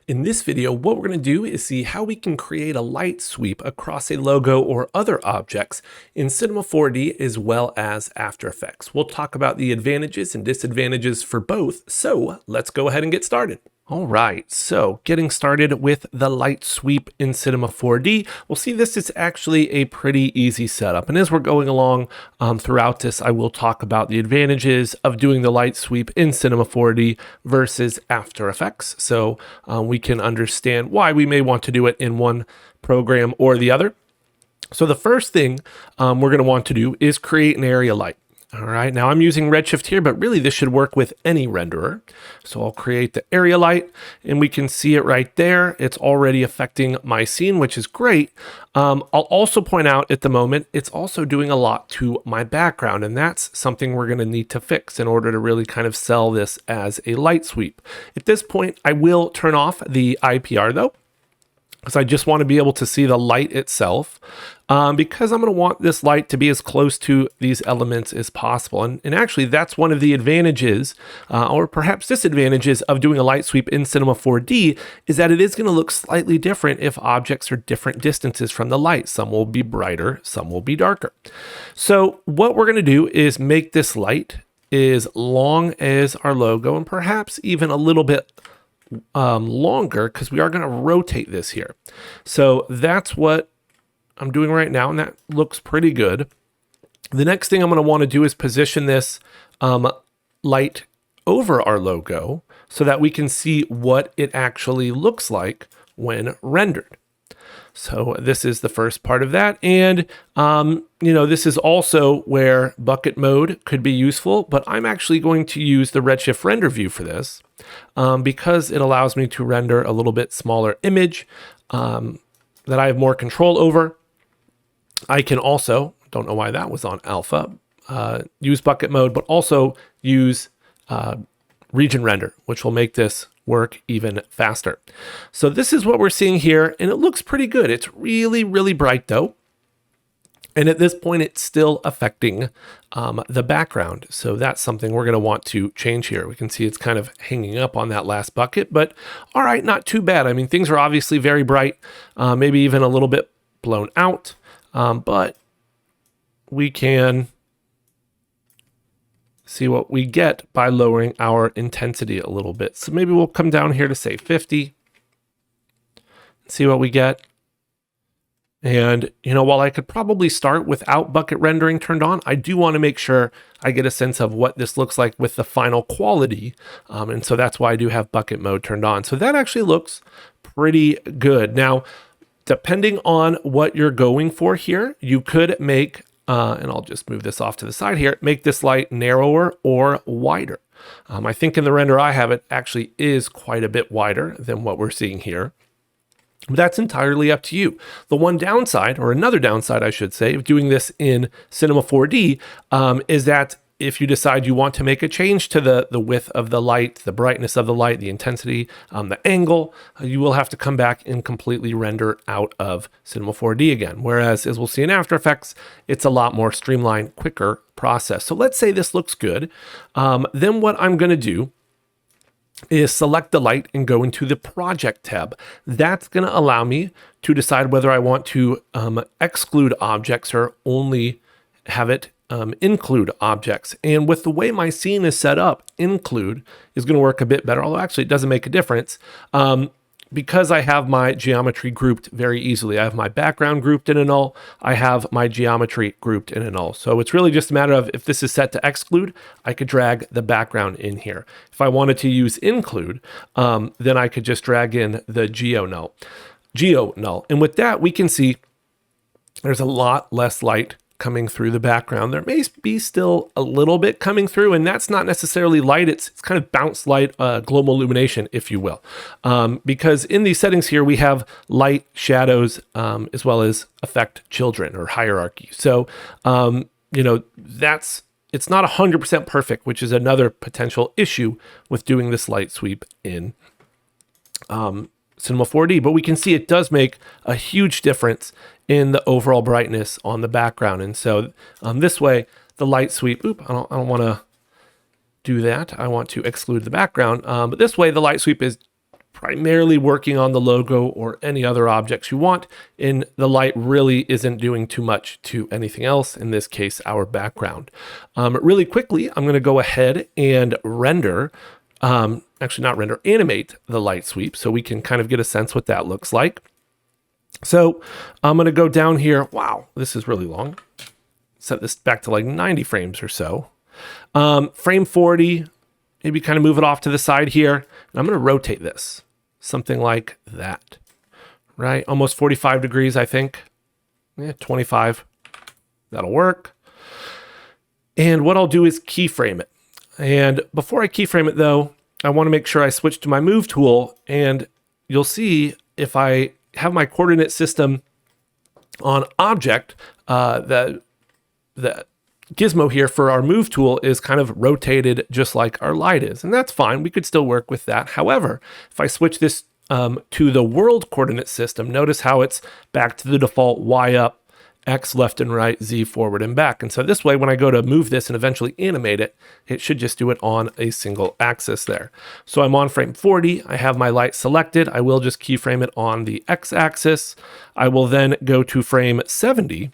In this video, what we're going to do is see how we can create a light sweep across a logo or other objects in Cinema 4D as well as After Effects. We'll talk about the advantages and disadvantages for both, so let's go ahead and get started. All right, so getting started with the light sweep in Cinema 4D, we'll see this is actually a pretty easy setup. And as we're going along throughout this, I will talk about the advantages of doing the light sweep in Cinema 4D versus After Effects. So we can understand why we may want to do it in one program or the other. So the first thing we're going to want to do is create an area light. All right, now I'm using Redshift here, but really this should work with any renderer. So I'll create the area light and we can see it right there. It's already affecting my scene, which is great. I'll also point out at the moment, it's also doing a lot to my background, and that's something we're gonna need to fix in order to really kind of sell this as a light sweep. At this point, I will turn off the IPR though, because I just want to be able to see the light itself, because I'm going to want this light to be as close to these elements as possible. And actually, that's one of the advantages, or perhaps disadvantages of doing a light sweep in Cinema 4D, is that it is going to look slightly different if objects are different distances from the light. Some will be brighter, some will be darker. So what we're going to do is make this light as long as our logo, and perhaps even a little bit longer, because we are going to rotate this here. So that's what I'm doing right now, and that looks pretty good. The next thing I'm going to want to do is position this light over our logo so that we can see what it actually looks like when rendered. So this is the first part of that. And, this is also where bucket mode could be useful, but I'm actually going to use the Redshift render view for this because it allows me to render a little bit smaller image that I have more control over. I can also, don't know why that was on alpha, use bucket mode, but also use region render, which will make this work even faster. So this is what we're seeing here, and it looks pretty good. It's really, really bright though. And at this point, it's still affecting the background. So that's something we're going to want to change here. We can see it's kind of hanging up on that last bucket, but all right, not too bad. I mean, things are obviously very bright, maybe even a little bit blown out, but we can see what we get by lowering our intensity a little bit. So maybe we'll come down here to say 50, see what we get. And, while I could probably start without bucket rendering turned on, I do want to make sure I get a sense of what this looks like with the final quality. And so that's why I do have bucket mode turned on. So that actually looks pretty good. Now, depending on what you're going for here, you could make, and I'll just move this off to the side here, make this light narrower or wider. I think in the render I have, it actually is quite a bit wider than what we're seeing here. But that's entirely up to you. The one downside, or another downside, I should say, of doing this in Cinema 4D is that if you decide you want to make a change to the width of the light, the brightness of the light, the intensity, the angle, you will have to come back and completely render out of Cinema 4D again. Whereas, as we'll see in After Effects, it's a lot more streamlined, quicker process. So let's say this looks good. Then what I'm going to do is select the light and go into the project tab. That's going to allow me to decide whether I want to exclude objects or only have it include objects. And with the way my scene is set up, include is going to work a bit better, although actually it doesn't make a difference. Because I have my geometry grouped very easily. I have my background grouped in a null. I have my geometry grouped in a null. So it's really just a matter of if this is set to exclude, I could drag the background in here. If I wanted to use include, then I could just drag in the geo null. And with that, we can see there's a lot less light coming through the background. There may be still a little bit coming through, and that's not necessarily light. It's kind of bounce light, global illumination, if you will. Because in these settings here, we have light, shadows, as well as affect children or hierarchy. So, it's not 100% perfect, which is another potential issue with doing this light sweep in Cinema 4D, but we can see it does make a huge difference in the overall brightness on the background. And so this way, the light sweep, I don't want to do that. I want to exclude the background. But this way, the light sweep is primarily working on the logo or any other objects you want, and the light really isn't doing too much to anything else, in this case, our background. Really quickly, I'm going to go ahead and render, actually not render, animate the light sweep so we can kind of get a sense what that looks like. So I'm going to go down here. Wow, this is really long. Set this back to like 90 frames or so. Frame 40, maybe kind of move it off to the side here. And I'm going to rotate this, something like that, right? Almost 45 degrees, I think. Yeah, 25. That'll work. And what I'll do is keyframe it. And before I keyframe it though, I want to make sure I switch to my move tool, and you'll see if I have my coordinate system on object, the gizmo here for our move tool is kind of rotated just like our light is, and that's fine. We could still work with that. However, if I switch this to the world coordinate system, notice how it's back to the default Y up, X left and right, Z forward and back. And so this way, when I go to move this and eventually animate it, it should just do it on a single axis there. So I'm on frame 40. I have my light selected. I will just keyframe it on the X axis. I will then go to frame 70.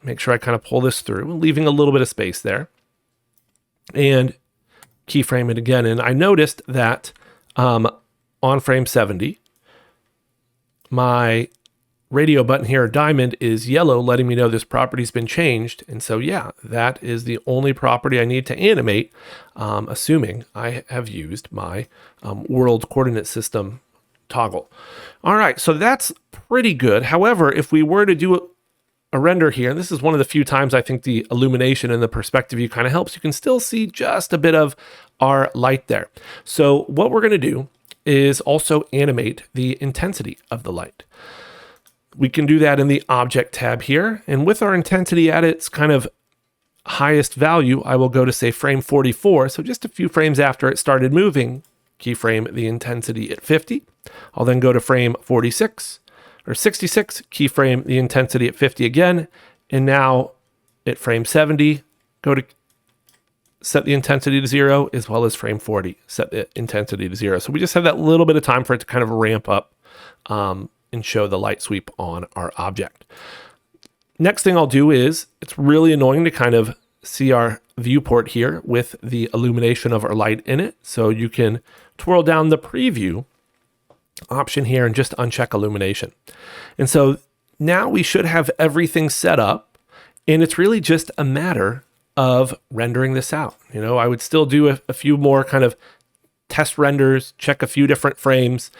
Make sure I kind of pull this through, leaving a little bit of space there, and keyframe it again. And I noticed that on frame 70, my radio button here, diamond, is yellow, letting me know this property's been changed. And so, yeah, that is the only property I need to animate, assuming I have used my world coordinate system toggle. All right, so that's pretty good. However, if we were to do a render here, and this is one of the few times I think the illumination and the perspective view kind of helps, you can still see just a bit of our light there. So what we're going to do is also animate the intensity of the light. We can do that in the object tab here. And with our intensity at its kind of highest value, I will go to say frame 44. So just a few frames after it started moving, keyframe the intensity at 50. I'll then go to frame 46 or 66, keyframe the intensity at 50 again. And now at frame 70, go to set the intensity to 0, as well as frame 40, set the intensity to 0. So we just have that little bit of time for it to kind of ramp up and show the light sweep on our object. Next thing I'll do is, it's really annoying to kind of see our viewport here with the illumination of our light in it. So you can twirl down the preview option here and just uncheck illumination. And so now we should have everything set up, and it's really just a matter of rendering this out. You know, I would still do a few more kind of test renders, check a few different frames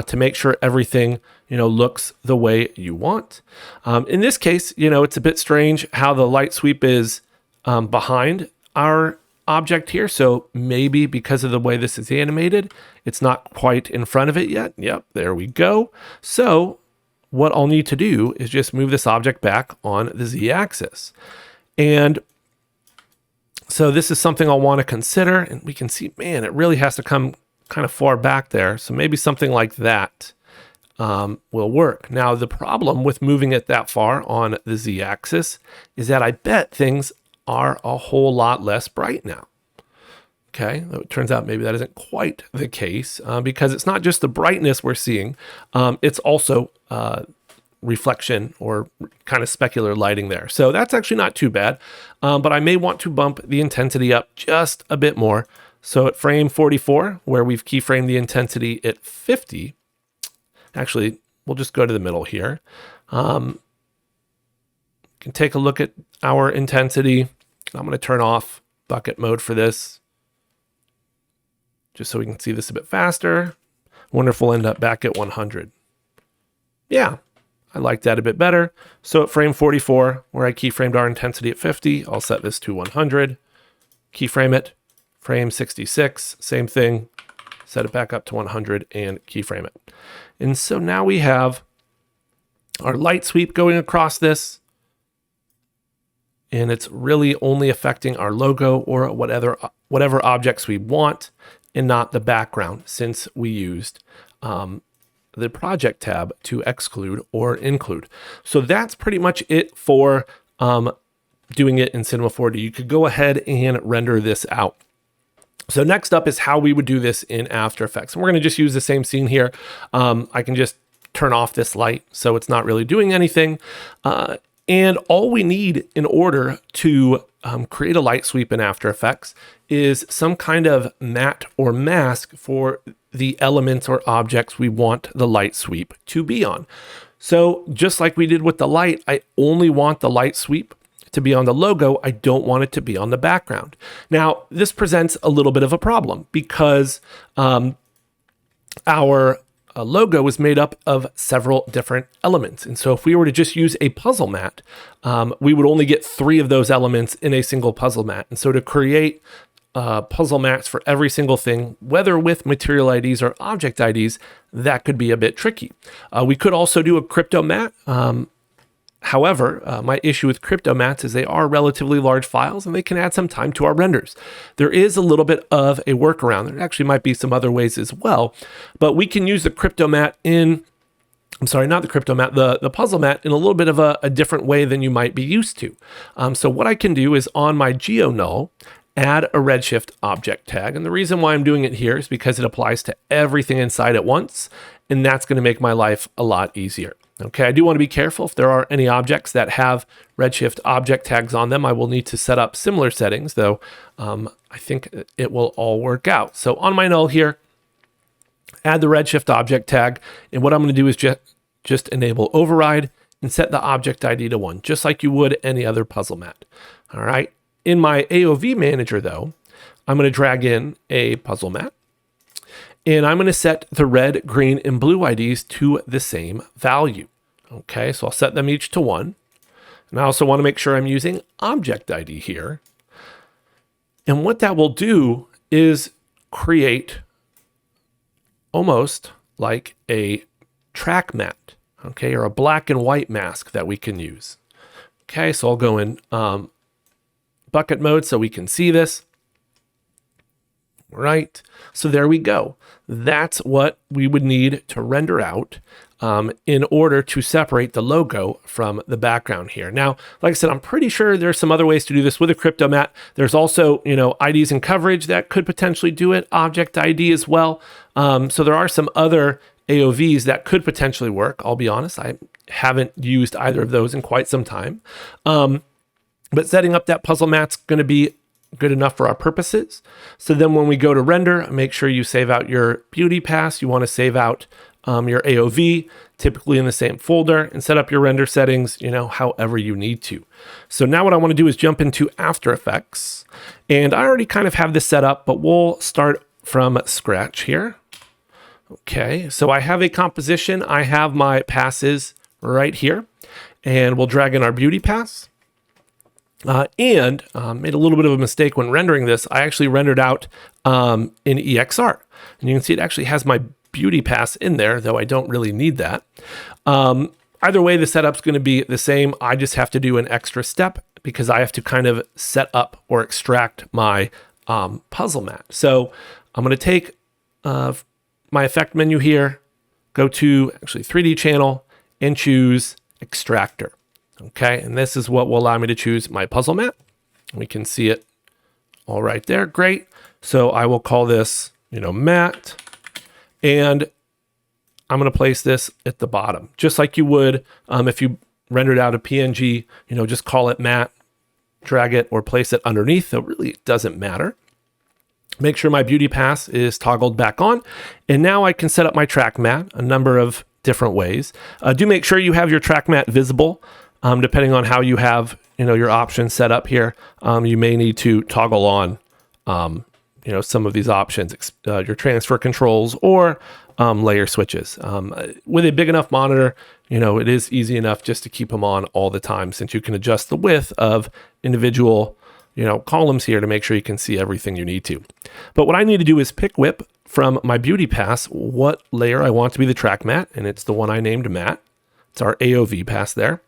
to make sure everything, you know, looks the way you want. In this case, you know, it's a bit strange how the light sweep is behind our object here. So maybe because of the way this is animated, it's not quite in front of it yet. Yep, there we go. So what I'll need to do is just move this object back on the Z axis. And so this is something I'll want to consider, and we can see, man, it really has to come kind of far back there. So maybe something like that will work. Now, the problem with moving it that far on the Z axis is that I bet things are a whole lot less bright now. Okay, it turns out maybe that isn't quite the case because it's not just the brightness we're seeing, it's also reflection or kind of specular lighting there. So that's actually not too bad, but I may want to bump the intensity up just a bit more. So at frame 44, where we've keyframed the intensity at 50, actually, we'll just go to the middle here. Can take a look at our intensity. I'm going to turn off bucket mode for this, just so we can see this a bit faster. Wonder if we'll end up back at 100. Yeah, I like that a bit better. So at frame 44, where I keyframed our intensity at 50, I'll set this to 100. Keyframe it. Frame 66, same thing. Set it back up to 100 and keyframe it. And so now we have our light sweep going across this, and it's really only affecting our logo or whatever objects we want, and not the background, since we used the project tab to exclude or include. So that's pretty much it for doing it in Cinema 4D. You could go ahead and render this out. So next up is how we would do this in After Effects. And we're going to just use the same scene here. I can just turn off this light so it's not really doing anything. And all we need in order to create a light sweep in After Effects is some kind of matte or mask for the elements or objects we want the light sweep to be on. So just like we did with the light, I only want the light sweep to be on the logo. I don't want it to be on the background. Now, this presents a little bit of a problem because our logo is made up of several different elements. And so if we were to just use a puzzle mat, we would only get 3 of those elements in a single puzzle mat. And so to create puzzle mats for every single thing, whether with material IDs or object IDs, that could be a bit tricky. We could also do a crypto mat. However, my issue with crypto mats is they are relatively large files and they can add some time to our renders. There is a little bit of a workaround. There actually might be some other ways as well, but we can use the crypto mat not the crypto mat, the puzzle mat in a little bit of a different way than you might be used to. So what I can do is on my GeoNull, add a redshift object tag. And the reason why I'm doing it here is because it applies to everything inside at once. And that's going to make my life a lot easier. Okay, I do want to be careful. If there are any objects that have redshift object tags on them, I will need to set up similar settings, though I think it will all work out. So on my null here, add the redshift object tag. And what I'm going to do is just enable override and set the object ID to 1, just like you would any other puzzle mat. All right. In my AOV manager, though, I'm going to drag in a puzzle mat. And I'm going to set the red, green, and blue IDs to the same value. Okay, so I'll set them each to 1. And I also want to make sure I'm using object ID here. And what that will do is create almost like a track mat, okay, or a black and white mask that we can use. Okay, so I'll go in bucket mode so we can see this. Right, so there we go. That's what we would need to render out in order to separate the logo from the background here. Now, like I said, I'm pretty sure there's some other ways to do this with a crypto mat. There's also, IDs and coverage that could potentially do it, object ID as well. So there are some other AOVs that could potentially work. I'll be honest, I haven't used either of those in quite some time. But setting up that puzzle mat's going to be good enough for our purposes. So then when we go to render, make sure you save out your beauty pass. You want to save out your AOV, typically in the same folder, and set up your render settings, however you need to. So now what I want to do is jump into After Effects. And I already kind of have this set up, but we'll start from scratch here. Okay, so I have a composition. I have my passes right here, and we'll drag in our beauty pass. And made a little bit of a mistake when rendering this. I actually rendered out in EXR. And you can see it actually has my beauty pass in there, though I don't really need that. Either way, the setup's going to be the same. I just have to do an extra step because I have to kind of set up or extract my puzzle mat. So I'm going to take my effect menu here, go to actually 3D channel, and choose extractor. Okay, and this is what will allow me to choose my puzzle mat. We can see it all right there. Great. So I will call this, mat, and I'm going to place this at the bottom, just like you would if you rendered out a PNG. Just call it mat, drag it, or place it underneath. So really, it doesn't matter. Make sure my beauty pass is toggled back on, and now I can set up my track mat a number of different ways. Do make sure you have your track mat visible. Depending on how you have, your options set up here, you may need to toggle on, some of these options, your transfer controls or layer switches. With a big enough monitor, it is easy enough just to keep them on all the time, since you can adjust the width of individual, columns here to make sure you can see everything you need to. But what I need to do is pick whip from my beauty pass what layer I want to be the track mat, and it's the one I named mat. It's our AOV pass there.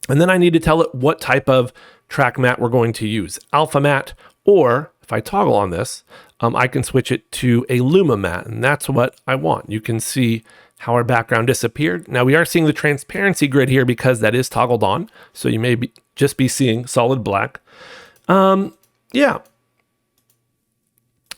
And then I need to tell it what type of track mat we're going to use, alpha mat, or if I toggle on this, I can switch it to a luma mat, and that's what I want. You can see how our background disappeared. Now we are seeing the transparency grid here because that is toggled on, so you may just be seeing solid black. Yeah.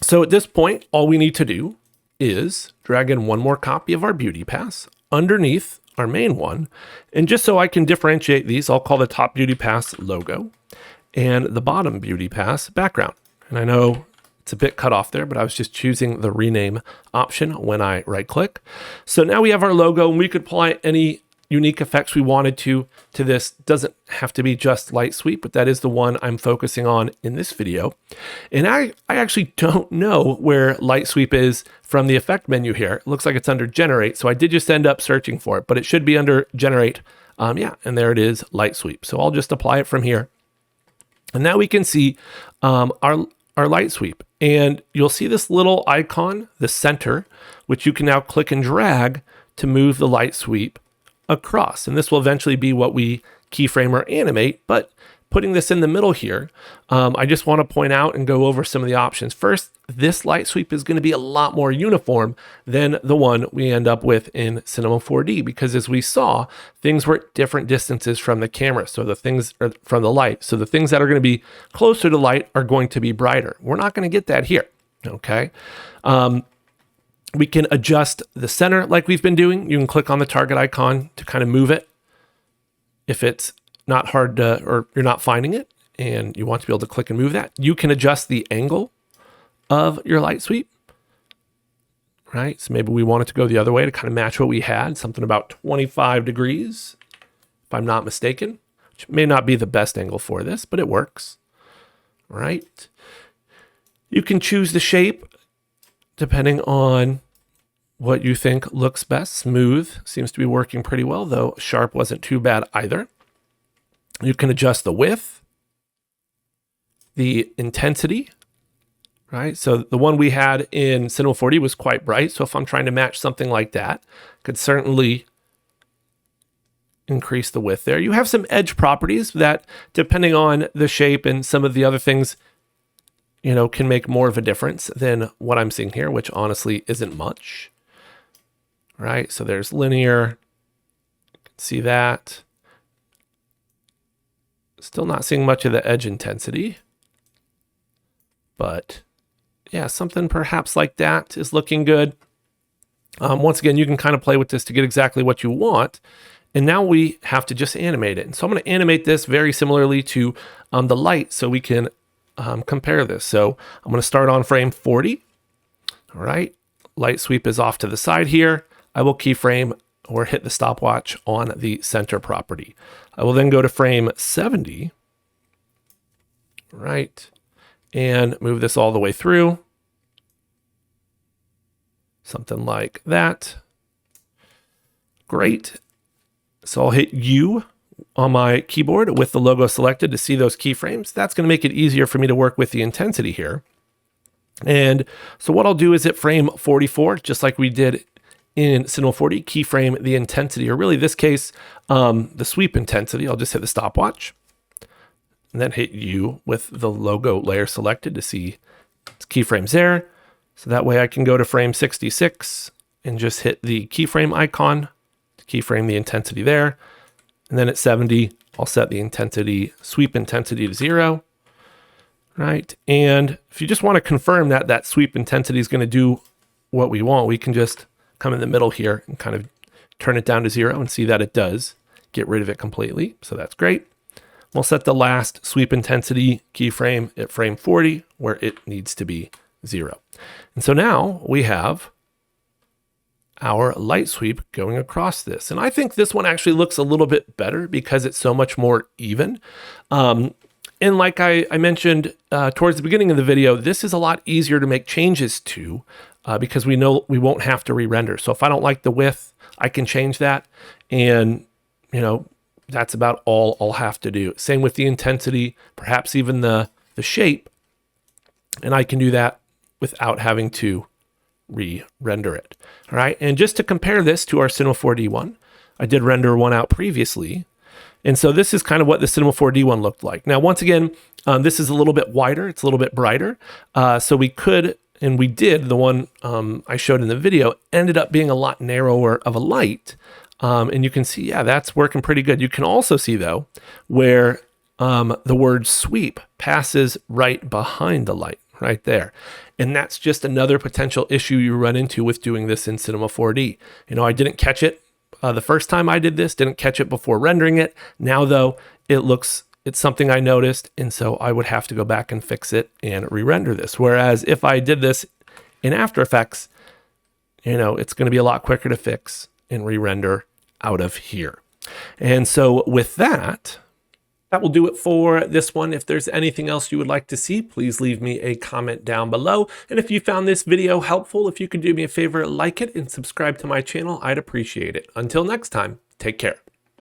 So at this point, all we need to do is drag in one more copy of our Beauty Pass underneath our main one. And just so I can differentiate these, I'll call the top Beauty Pass logo and the bottom Beauty Pass background. And I know it's a bit cut off there, but I was just choosing the rename option when I right click. So now we have our logo, and we could apply any unique effects we wanted to this. Doesn't have to be just light sweep, but that is the one I'm focusing on in this video. And I actually don't know where light sweep is from the effect menu here. It looks like it's under generate. So I did just end up searching for it, but it should be under generate. Yeah, and there it is, light sweep. So I'll just apply it from here. And now we can see our light sweep. And you'll see this little icon, the center, which you can now click and drag to move the light sweep across. And this will eventually be what we keyframe or animate, but putting this in the middle here, I just want to point out and go over some of the options. First, this light sweep is going to be a lot more uniform than the one we end up with in Cinema 4D, because as we saw, things were at different distances from the camera. So the things are from the light. So the things that are going to be closer to light are going to be brighter. We're not going to get that here. Okay. We can adjust the center like we've been doing. You can click on the target icon to kind of move it if it's not hard to, or you're not finding it and you want to be able to click and move that. You can adjust the angle of your light sweep, right? So maybe we want it to go the other way to kind of match what we had, something about 25 degrees, if I'm not mistaken, which may not be the best angle for this, but it works, right? You can choose the shape depending on what you think looks best. Smooth seems to be working pretty well, though sharp wasn't too bad either. You can adjust the width, the intensity, right? So the one we had in Cinema 4D was quite bright. So if I'm trying to match something like that, I could certainly increase the width there. You have some edge properties that, depending on the shape and some of the other things, you know, can make more of a difference than what I'm seeing here, which honestly isn't much, right? So there's linear, you can see that. Still not seeing much of the edge intensity, but yeah, something perhaps like that is looking good. Once again, you can kind of play with this to get exactly what you want. And now we have to just animate it. And so I'm going to animate this very similarly to the light so we can compare this. So I'm going to start on frame 40. All right. Light sweep is off to the side here. I will keyframe or hit the stopwatch on the center property. I will then go to frame 70. Right. And move this all the way through. Something like that. Great. So I'll hit U on my keyboard with the logo selected to see those keyframes. That's going to make it easier for me to work with the intensity here. And so what I'll do is at frame 44, just like we did in Cinema 4D, keyframe the intensity, or really this case, the sweep intensity. I'll just hit the stopwatch and then hit U with the logo layer selected to see keyframes there. So that way I can go to frame 66 and just hit the keyframe icon to keyframe the intensity there. And then at 70, I'll set the intensity, sweep intensity to 0, right? And if you just want to confirm that that sweep intensity is going to do what we want, we can just come in the middle here and kind of turn it down to 0 and see that it does get rid of it completely. So that's great. We'll set the last sweep intensity keyframe at frame 40 where it needs to be 0. And so now we have our light sweep going across this. And I think this one actually looks a little bit better because it's so much more even. And like I mentioned towards the beginning of the video, this is a lot easier to make changes to because we know we won't have to re-render. So if I don't like the width, I can change that. And, you know, that's about all I'll have to do. Same with the intensity, perhaps even the shape. And I can do that without having to re-render it. All right. And just to compare this to our Cinema 4D one, I did render one out previously. And so this is kind of what the Cinema 4D one looked like. Now, once again, this is a little bit wider. It's a little bit brighter. So we could, and we did, the one I showed in the video ended up being a lot narrower of a light. And you can see, yeah, that's working pretty good. You can also see, though, where the word sweep passes right behind the light. right there. And that's just another potential issue you run into with doing this in Cinema 4D. You know, I didn't catch it the first time I did this, didn't catch it before rendering it. Now though, it's something I noticed, and so I would have to go back and fix it and re-render this. Whereas if I did this in After Effects, you know, it's going to be a lot quicker to fix and re-render out of here. And so with that will do it for this one. If there's anything else you would like to see, please leave me a comment down below. And if you found this video helpful, if you could do me a favor, like it and subscribe to my channel, I'd appreciate it. Until next time, take care.